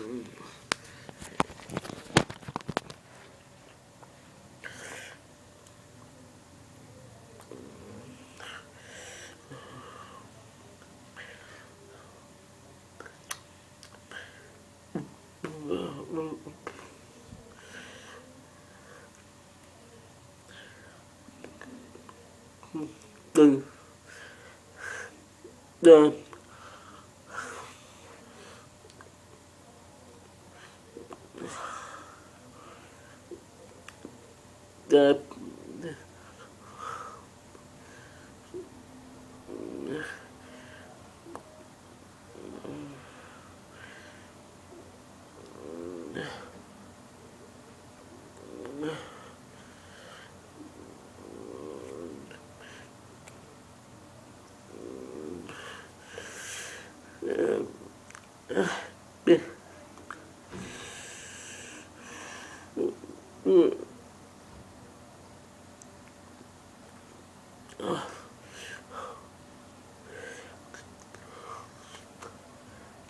đừng đừng đừng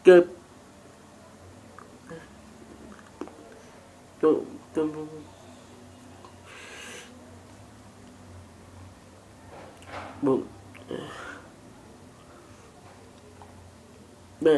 kịp một ba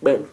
bạn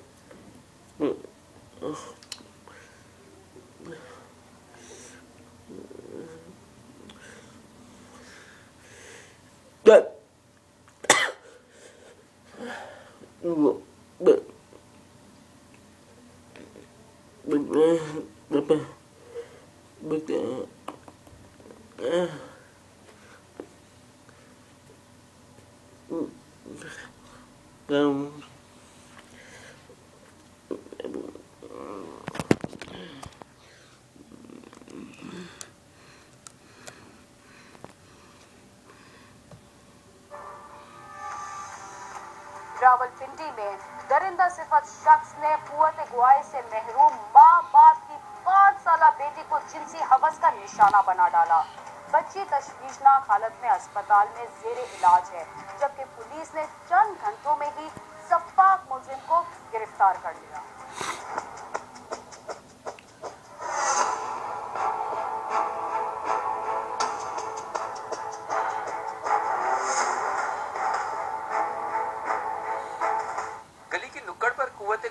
Rawalpindi में दरिंदा सिफत शख्स ने कुव्वत गुआई से महरूम माँ बाप की 5 साला बेटी को जिनसी हवस का निशाना बना डाला। बच्ची तशवीशनाक हालत में अस्पताल में जेरे इलाज है, जबकि पुलिस ने चंद घंटों में ही सफ्फाक मुलजिम को गिरफ्तार कर लिया।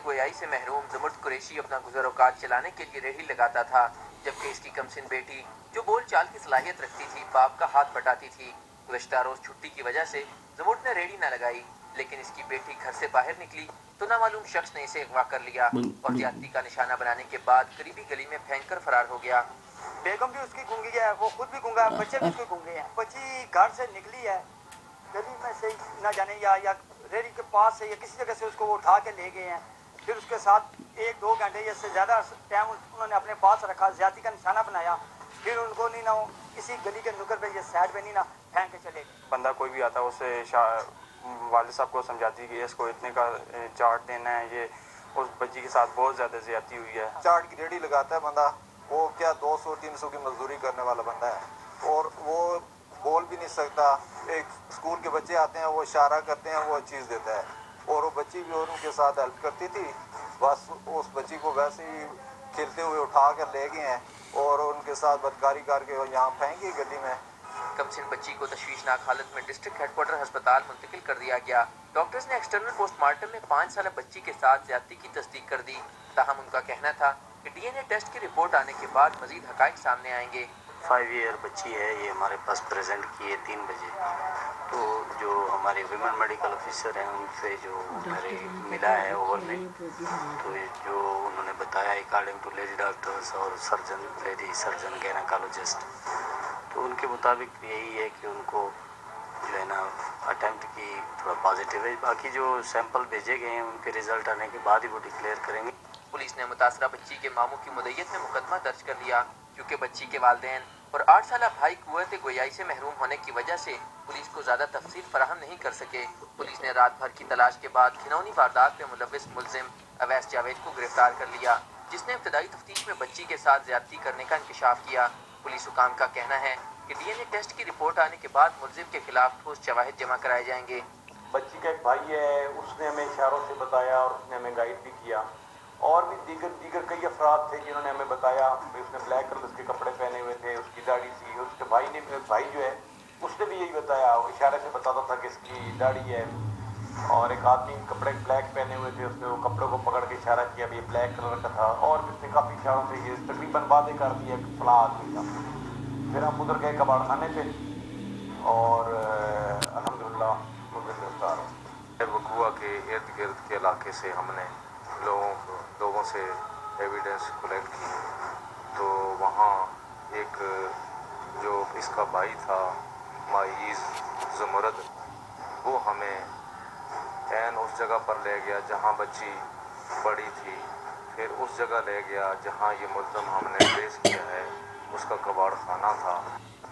गोयाई से महरूम ज़ुमर्द कुरैशी अपना गुज़र औकात चलाने के लिए रेहड़ी लगाता था, जबकि इसकी कमसिन बेटी जो बोल चाल की सलाहियत रखती थी बाप का हाथ बटाती थी। गुज़श्ता रोज छुट्टी की वजह से ज़ुमर्द ने रेहड़ी न लगाई, लेकिन इसकी बेटी घर से बाहर निकली तो नामालूम शख्स ने इसे अगवा कर लिया और ज्यादती का निशाना बनाने के बाद करीबी गली में फेंक कर फरार हो गया। बेगम भी उसकी गूंगी है, वो खुद भी गूंगा, बच्चे भी उसके गूंगे हैं। बच्ची घर से निकली है, गली में से न जाने या रेहड़ी के पास से या किसी जगह से उसको वो उठा के ले गए हैं। फिर उसके साथ 1-2 घंटे या से ज़्यादा टाइम उन्होंने अपने पास रखा, ज्यादती का निशाना बनाया। फिर उनको नहीं ना किसी गली के नुक्कड़ पे या साइड पे नहीं ना फेंक के चले गए। बंदा कोई भी आता है उसे वालिद साहब को समझाती कि इसको इतने का चार्ट देना है, ये उस बच्ची के साथ बहुत ज़्यादा ज़्यादती हुई है। चार्ट की रेहड़ी लगाता है बंदा, वो क्या 200-300 की मजदूरी करने वाला बंदा है और वो बोल भी नहीं सकता। एक स्कूल के बच्चे आते हैं, वो इशारा करते हैं, वो चीज़ देता है और वो बच्ची भी और उनके साथ हेल्प करती थी। बस उस बच्ची को वैसे ही खेलते हुए उठा कर ले गए हैं और उनके साथ बदकारी करके वो यहाँ फेंकी गड्डी में। कमसिन बच्ची को तशवीशनाक हालत में डिस्ट्रिक्ट हेडक्वार्टर अस्पताल मुंतकिल कर दिया गया। डॉक्टर्स ने एक्सटर्नल पोस्टमार्टम में 5 साल बच्ची के साथ ज्यादती की तस्दीक कर दी। ताहम उनका कहना था कि डीएनए टेस्ट की रिपोर्ट आने के बाद मजीद हकाइक सामने आएंगे। 5 ईयर बच्ची है, ये हमारे पास प्रेजेंट की है 3 बजे। तो जो हमारे विमेन मेडिकल ऑफिसर हैं उनसे जो मेरे मिला है ओवरनाइट, तो जो उन्होंने बताया अकॉर्डिंग टू लेडी डॉक्टर्स और सर्जन, लेडी सर्जन गायनेकोलॉजिस्ट, तो उनके मुताबिक यही है कि उनको जो है ना अटेम्प्ट की थोड़ा पॉजिटिव है। बाकी जो सैंपल भेजे गए हैं उनके रिजल्ट आने के बाद ही वो डिक्लेयर करेंगे। पुलिस ने मुतासरा बच्ची के मामू की मुद्दत में मुकदमा दर्ज कर लिया, क्योंकि बच्ची के वालिदैन और 8 साल भाई कुव्वत गोयाई से महरूम होने की वजह से पुलिस को ज्यादा तफसील फराहम नहीं कर सके। पुलिस ने रात भर की तलाश के बाद घिनौनी वारदात में मुलविस मुलजिम अवैस जावेद को गिरफ्तार कर लिया, जिसने इब्तदाई तफ्तीश में बच्ची के साथ ज्यादती करने का इंकशाफ किया। पुलिस हुकाम का कहना है कि डीएनए टेस्ट की रिपोर्ट आने के बाद मुलजिम के खिलाफ ठोस शवाहिद जमा कराए जाएंगे। बच्ची का एक भाई है, उसने हमें इशारों से बताया और उसने हमें गाइड भी किया, और भी दीगर कई अफराद थे जिन्होंने हमें बताया कि उसने ब्लैक कलर के कपड़े पहने हुए थे, उसकी दाढ़ी सी, उसके भाई जो है उसने भी यही बताया, इशारे से बताता था कि इसकी दाढ़ी है। और एक आदमी कपड़े ब्लैक पहने हुए थे, उसने वो कपड़ों को पकड़ के इशारा किया भी ये ब्लैक कलर का था, और भी उसने काफ़ी इशारों से ये तकरीबन वादे कर दिया कि फलां आदमी था। फिर हम उधर गए कबाड़ खाने पे और अल्हम्दुलिल्लाह मुझे गिरफ्तार हो। वकुआ के इर्द गिर्द के इलाके से हमने लोगों से एविडेंस कलेक्ट की, तो वहाँ एक जो इसका भाई था माइज ज़मरद, वो हमें ऐन उस जगह पर ले गया जहाँ बच्ची पड़ी थी, फिर उस जगह ले गया जहाँ ये मुल्ज़म हमने ट्रेस किया है उसका कबाड़ खाना था।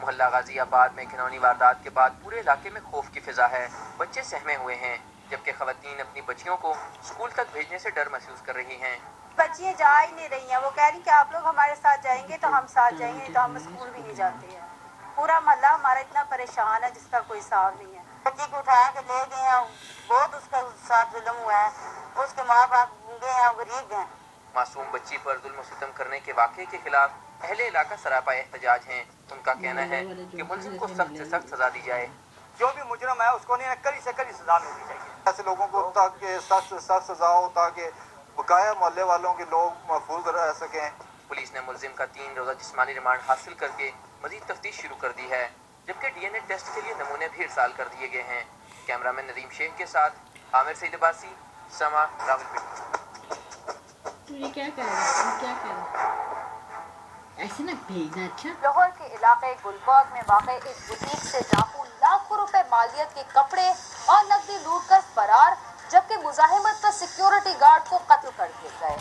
मोहल्ला गाजियाबाद में घिनौनी वारदात के बाद पूरे इलाके में खौफ की फिजा है। बच्चे सहमे हुए हैं, जबकि खवातीन अपनी बच्चियों को स्कूल तक भेजने से डर महसूस कर रही हैं। बच्चियाँ जा ही नहीं रही हैं, वो कह रही कि आप लोग हमारे साथ जाएंगे तो हम साथ जाएंगे, नहीं तो हम स्कूल भी नहीं जाते हैं। पूरा मोहल्ला हमारा इतना परेशान है जिसका कोई हिसाब नहीं है। बच्ची को उठा के ले गए हैं, बहुत उसका साथ जुल्म हुआ है, उसके माँ बाप गूंगे हैं, गरीब हैं। मासूम बच्ची पर जुल्म सितम करने के वाक़े के खिलाफ अहले इलाका सरापा एहतजाज हैं। उनका कहना है कि मुल्ज़िम को सख्त से सख्त सजा दी जाए। जो भी मुजरम है उसको नहीं कड़ी से कड़ी सजा मिलनी चाहिए। ऐसे लोगों को ताकि सख्त से सख्त सजा हो, ताकि बकाया मोहल्ले वालों के लोग महफूज रह सकें। पुलिस ने मुल्जिम का 3 रोज़ा जिस्मानी रिमांड हासिल करके मजीद तफ्तीश शुरू कर दी है, जबकि डीएनए टेस्ट के लिए नमूने भी इरसाल कर दिए गए हैं। कैमरामैन नदीम शेख के साथ आमिर सईद अब्बासी, समा, रावलपिंडी। ये क्या कर रहा है? ऐसे ना भेजना। अच्छा, लाहौर के इलाके गुलबर्ग में वाक़ एक बुटीक से डाकू लाखों रुपए मालियत के कपड़े और नकदी लूट कर फरार, जबकि मुजाहिमत पर सिक्योरिटी गार्ड को कत्ल कर दिए गए।